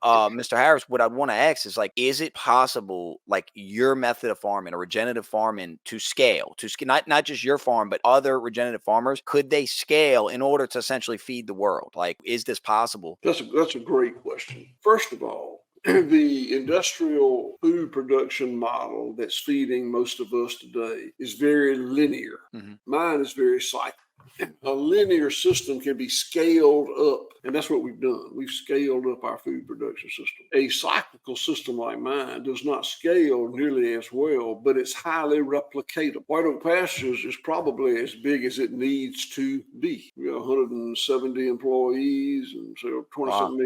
Mr. Harris, what I want to ask is like, is it possible, like your method of farming or regenerative farming to scale, not just your farm, but other regenerative farmers, could they scale in order to essentially feed the world? Like, is this possible? That's a great question. First of all, the industrial food production model that's feeding most of us today is very linear. Hmm. Mine is very cyclical. A linear system can be scaled up, and that's what we've done. We've scaled up our food production system. A cyclical system like mine does not scale nearly as well, but it's highly replicatable. White Oak Pastures is probably as big as it needs to be. We have 170 employees and so Wow.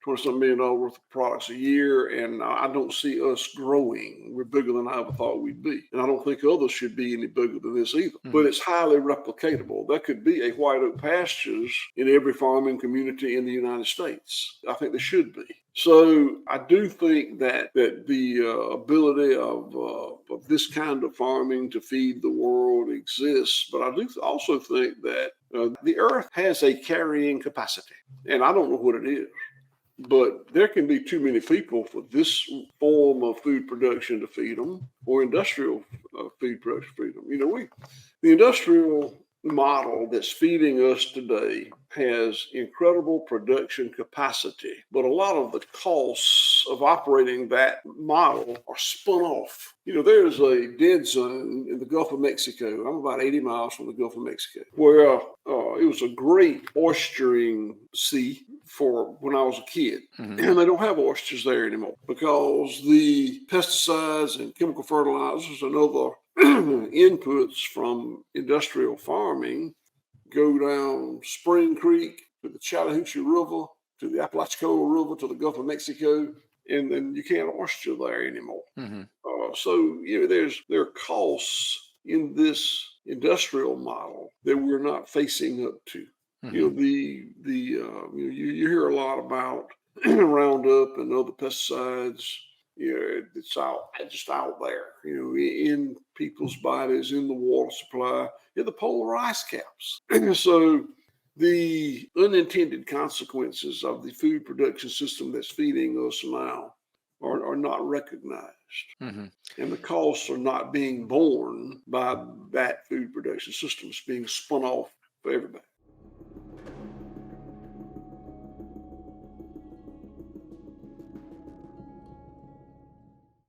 $20-something million worth of products a year, and I don't see us growing. We're bigger than I ever thought we'd be, and I don't think others should be any bigger than this either. Hmm. But it's highly replicatable. There could be a White Oak Pastures in every farming community in the United States. I think there should be. So I do think that the ability of this kind of farming to feed the world exists, but I do also think that the earth has a carrying capacity, and I don't know what it is. But there can be too many people for this form of food production to feed them, or industrial food production to feed them. The industrial model that's feeding us today has incredible production capacity, but a lot of the costs of operating that model are spun off. There's a dead zone in the Gulf of Mexico. I'm about 80 miles from the Gulf of Mexico, where it was a great oystering sea for when I was a kid. Hmm. And they don't have oysters there anymore because the pesticides and chemical fertilizers and other inputs from industrial farming go down Spring Creek to the Chattahoochee River, to the Apalachicola River, to the Gulf of Mexico, and then you can't oyster there anymore. Hmm. So there are costs in this industrial model that we're not facing up to. Hmm. You hear a lot about Roundup and other pesticides. It's just out there, in people's bodies, in the water supply, in the polar ice caps. So the unintended consequences of the food production system that's feeding us now are not recognized. Hmm. And the costs are not being borne by that food production system. It's being spun off for everybody.